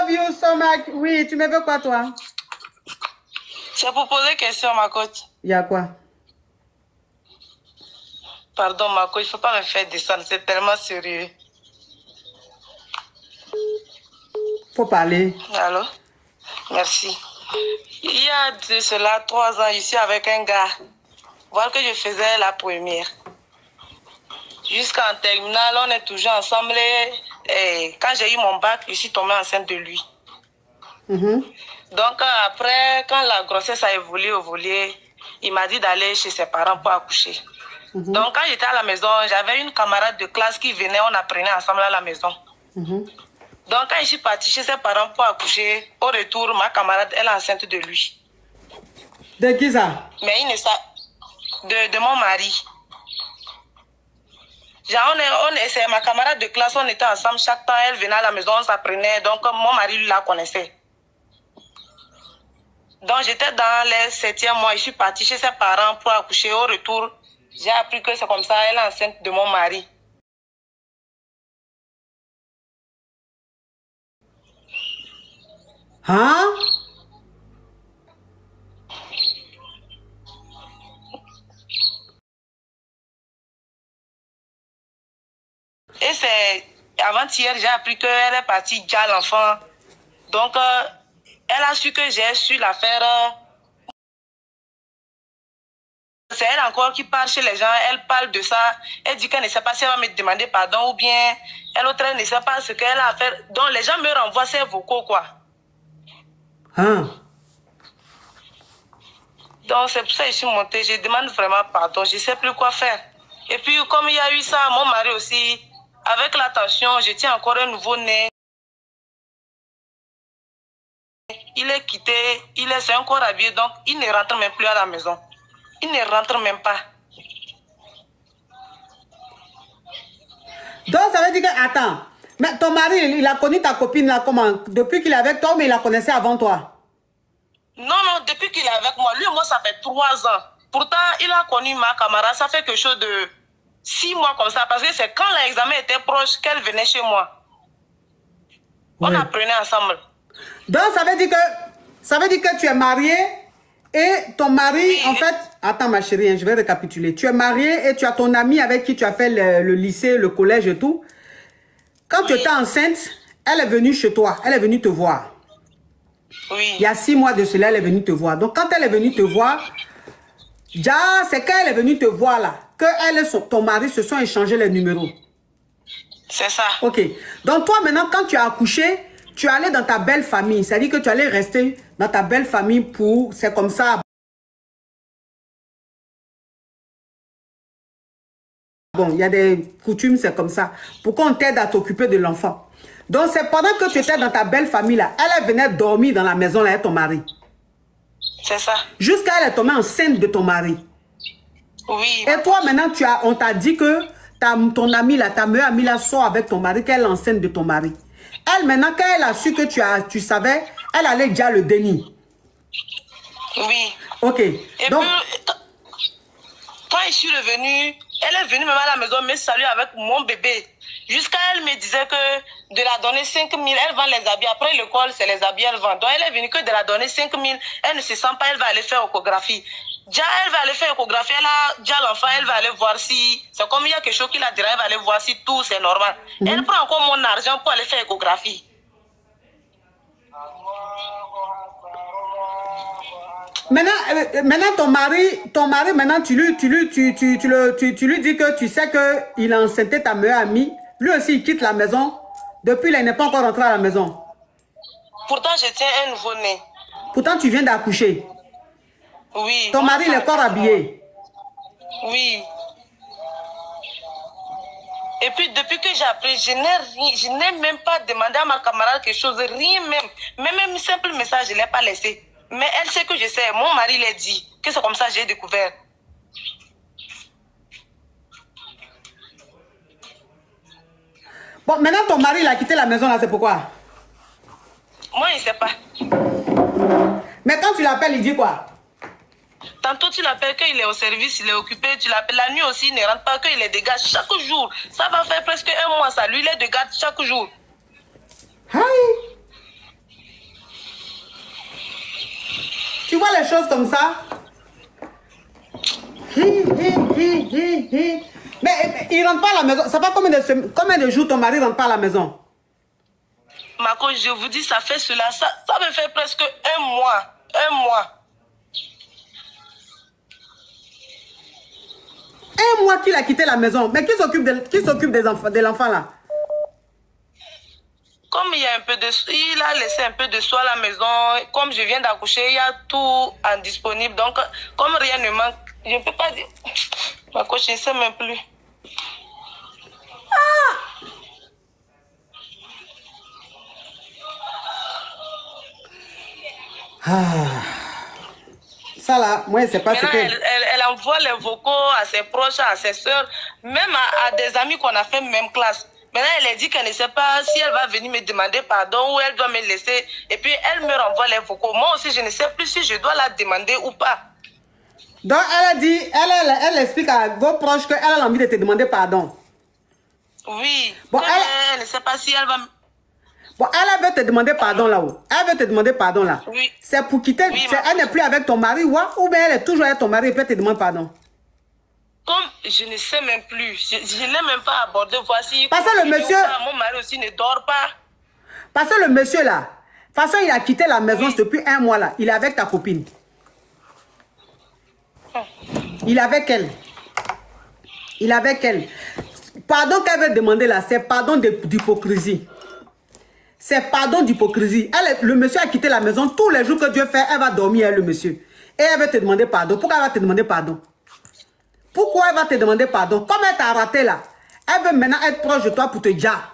love you so much. Oui, tu me veux quoi, toi? C'est pour poser question, ma coach. Il y a quoi? Pardon, ma coach, il ne faut pas me faire descendre. C'est tellement sérieux. Faut parler. Allô? Merci. Il y a de cela 3 ans, je suis avec un gars. Voilà que je faisais la première. Jusqu'en terminale, on est toujours ensemble. Et quand j'ai eu mon bac, je suis tombée enceinte de lui. Donc après, quand la grossesse a évolué, il m'a dit d'aller chez ses parents pour accoucher. Donc quand j'étais à la maison, j'avais une camarade de classe qui venait, on apprenait ensemble à la maison. Donc quand je suis partie chez ses parents pour accoucher, au retour, ma camarade, elle est enceinte de lui. De qui ça? Mais il ne sait de mon mari. Genre, c'est ma camarade de classe, on était ensemble chaque temps, elle venait à la maison, on s'apprenait, donc mon mari la connaissait. Donc j'étais dans les 7e mois, je suis partie chez ses parents pour accoucher. Au retour, j'ai appris que c'est comme ça, elle est enceinte de mon mari. Hein? Et c'est avant-hier, j'ai appris qu'elle est partie déjà l'enfant. Donc, elle a su que j'ai su l'affaire. C'est elle encore qui parle chez les gens, elle parle de ça. Elle dit qu'elle ne sait pas si elle va me demander pardon ou bien elle autre elle ne sait pas ce qu'elle a à faire. Donc, les gens me renvoient ses vocaux, quoi. Hein? Donc, c'est pour ça que je suis montée. Je demande vraiment pardon. Je ne sais plus quoi faire. Et puis, comme il y a eu ça, mon mari aussi, avec l'attention, je tiens encore un nouveau-né. Il est quitté, c'est encore habillé, donc il ne rentre même plus à la maison. Il ne rentre même pas. Donc, ça veut dire que, attends, mais ton mari, il a connu ta copine là, comment? Depuis qu'il est avec toi, mais il la connaissait avant toi? Non, depuis qu'il est avec moi. Lui et moi, ça fait 3 ans. Pourtant, il a connu ma camarade, ça fait quelque chose de 6 mois comme ça, parce que c'est quand l'examen était proche qu'elle venait chez moi. On apprenait ensemble. Donc, ça veut dire que tu es marié et ton mari, en fait... Attends, ma chérie, hein, je vais récapituler. Tu es marié et tu as ton ami avec qui tu as fait le lycée, le collège et tout. Quand tu étais enceinte, elle est venue chez toi. Elle est venue te voir. Oui. Il y a 6 mois de cela, elle est venue te voir. Donc, quand elle est venue te voir, déjà, c'est quand elle est venue te voir là, que elle et ton mari se sont échangés les numéros. C'est ça. Ok. Donc, toi, maintenant, quand tu as accouché, tu es allé dans ta belle famille. C'est-à-dire que tu allais rester dans ta belle famille pour... C'est comme ça. Bon, il y a des coutumes, c'est comme ça. Pour qu'on t'aide à t'occuper de l'enfant. Donc, c'est pendant que tu étais dans ta belle famille là, elle venait dormir dans la maison là avec ton mari. C'est ça. Jusqu'à elle est tombée enceinte de ton mari. Oui. Et toi, maintenant, on t'a dit que ton amie là, ta meilleure amie là, sort avec ton mari, qu'elle est enceinte de ton mari. Elle, maintenant, quand elle a su que tu savais, elle allait déjà le déni. Oui. Ok. Et donc, puis, quand je suis revenue, elle est venue même à la maison me saluer avec mon bébé. Jusqu'à elle me disait que de la donner 5 000, elle vend les habits. Après l'école, c'est les habits, elle vend. Donc elle est venue que de la donner 5 000, elle ne se sent pas, elle va aller faire échographie. Déjà, elle va aller faire échographie, elle a déjà l'enfant, elle va aller voir si... C'est comme il y a quelque chose qui la dira, elle va aller voir si tout c'est normal. Elle prend encore mon argent pour aller faire échographie. Maintenant ton mari, maintenant tu lui dis que tu sais qu'il a enceinté ta meilleure amie. Lui aussi, il quitte la maison. Depuis là, il n'est pas encore rentré à la maison. Pourtant, je tiens un nouveau-né. Pourtant, tu viens d'accoucher. Oui. Ton mari, il est encore habillé. Oui. Et puis, depuis que j'ai appris, je n'ai même pas demandé à ma camarade quelque chose, rien même. Même un simple message, je ne l'ai pas laissé. Mais elle sait que je sais, mon mari l'a dit, que c'est comme ça que j'ai découvert. Bon, maintenant ton mari, il a quitté la maison là, c'est pourquoi? Moi, je ne sais pas. Mais quand tu l'appelles, il dit quoi? Tantôt, tu l'appelles qu'il est au service, il est occupé. Tu l'appelles la nuit aussi, il ne rentre pas, qu'il est de garde chaque jour. Ça va faire presque 1 mois, ça. Lui, il est de garde chaque jour. Hi. vois les choses comme ça. Mais il rentre pas à la maison. Ça fait combien de jours ton mari rentre pas à la maison? Marco, je vous dis, ça fait cela. Ça me fait presque un mois. Un mois. Un mois qu'il a quitté la maison. Mais qui s'occupe de l'enfant là? Comme il y a un peu de... Il a laissé un peu de soin à la maison. Comme je viens d'accoucher, il y a tout en disponible. Donc, comme rien ne manque, je ne peux pas dire... Marco, je ne sais même plus. Ça là, moi, c'est pas ce que... Elle envoie les vocaux à ses proches, à ses soeurs, même à des amis qu'on a fait même classe. Maintenant, elle a dit qu'elle ne sait pas si elle va venir me demander pardon ou elle doit me laisser. Et puis, elle me renvoie les vocaux. Moi aussi, je ne sais plus si je dois la demander ou pas. Donc, elle a dit, elle explique à vos proches qu'elle a envie de te demander pardon. Oui. Bon, elle ne sait pas si elle va... Bon, elle veut te demander pardon là-haut. Elle veut te demander pardon là. Oui. C'est pour quitter... Oui, elle n'est plus avec ton mari, ouais, ou bien elle est toujours avec ton mari et puis elle te demande pardon. Comme je ne sais même plus, je n'ai même pas abordé. Voici. Parce que le monsieur... Mon mari aussi ne dort pas. Parce que le monsieur là, de toute façon, il a quitté la maison depuis un mois là. Il est avec ta copine. Il est avec elle. Il est avec elle. Pardon qu'elle veut demander là, c'est pardon d'hypocrisie. C'est pardon d'hypocrisie. Le monsieur a quitté la maison. Tous les jours que Dieu fait, elle va dormir, le monsieur. Et elle veut te demander pardon. Pourquoi elle va te demander pardon? Pourquoi elle va te demander pardon? Comme elle t'a raté là, elle veut maintenant être proche de toi pour te dire.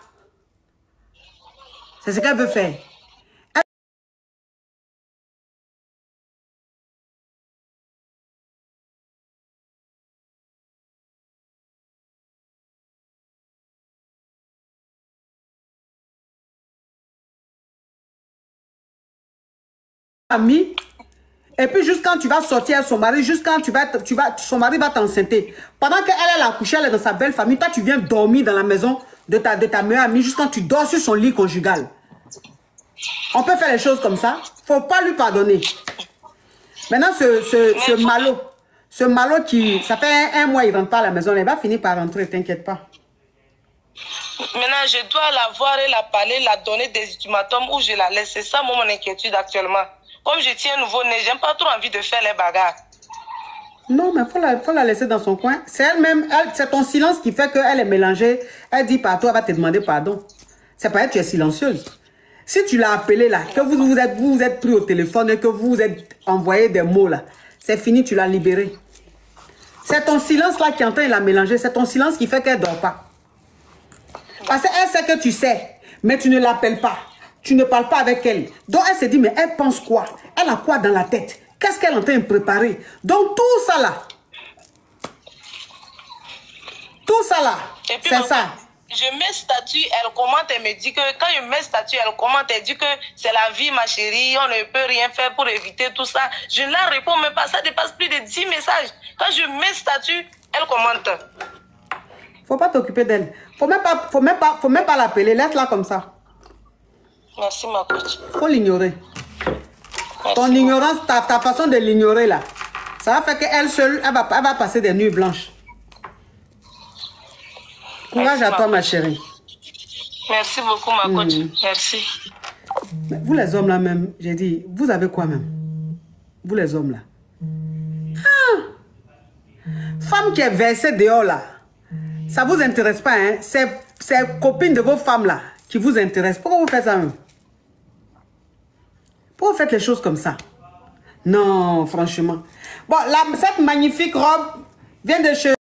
C'est ce qu'elle veut faire. Ami, et puis juste quand tu vas sortir avec son mari, juste quand son mari va t'enceinter. Pendant qu'elle est accouchée, elle est dans sa belle famille, toi tu viens dormir dans la maison de ta meilleure amie, juste quand tu dors sur son lit conjugal. On peut faire les choses comme ça. Faut pas lui pardonner. Maintenant, ce malot qui, ça fait un mois, il rentre pas à la maison, il va finir par rentrer, t'inquiète pas. Maintenant, je dois la voir et la parler, la donner des ultimatums où je la laisse. C'est ça, mon inquiétude actuellement. Comme je tiens nouveau-né, j'aime pas trop envie de faire les bagarres. Non, mais faut la laisser dans son coin. C'est elle-même, c'est ton silence qui fait qu'elle est mélangée. Elle dit partout, elle va te demander pardon. C'est pas elle, tu es silencieuse. Si tu l'as appelée là, que vous vous êtes pris au téléphone et que vous vous êtes envoyé des mots là, c'est fini, tu l'as libérée. C'est ton silence là qui est en train de la mélanger. C'est ton silence qui fait qu'elle ne dort pas. Parce qu'elle sait que tu sais, mais tu ne l'appelles pas. Tu ne parles pas avec elle. Donc elle se dit, mais elle pense quoi? Elle a quoi dans la tête? Qu'est-ce qu'elle est en train de préparer? Donc tout ça là, c'est ça. Je mets statut, elle commente, elle me dit que quand je mets statut, elle commente, elle dit que c'est la vie, ma chérie, on ne peut rien faire pour éviter tout ça. Je ne la réponds même pas, ça dépasse plus de 10 messages. Quand je mets statut, elle commente. Faut pas t'occuper d'elle. Faut même pas l'appeler, laisse-la comme ça. Merci, ma coach. Faut l'ignorer. Ton ignorance, ta façon de l'ignorer là, ça va faire qu'elle seule, elle va passer des nuits blanches. Courage à toi, ma chérie. Merci beaucoup, ma coach. Merci. Mais vous les hommes là même, j'ai dit, vous avez quoi même? Vous les hommes là. Femme qui est versée dehors là, ça vous intéresse pas, hein? C'est copines de vos femmes là qui vous intéressent. Pourquoi vous faites ça même? Pourquoi vous faites les choses comme ça? Non, franchement. Bon, cette magnifique robe vient de chez...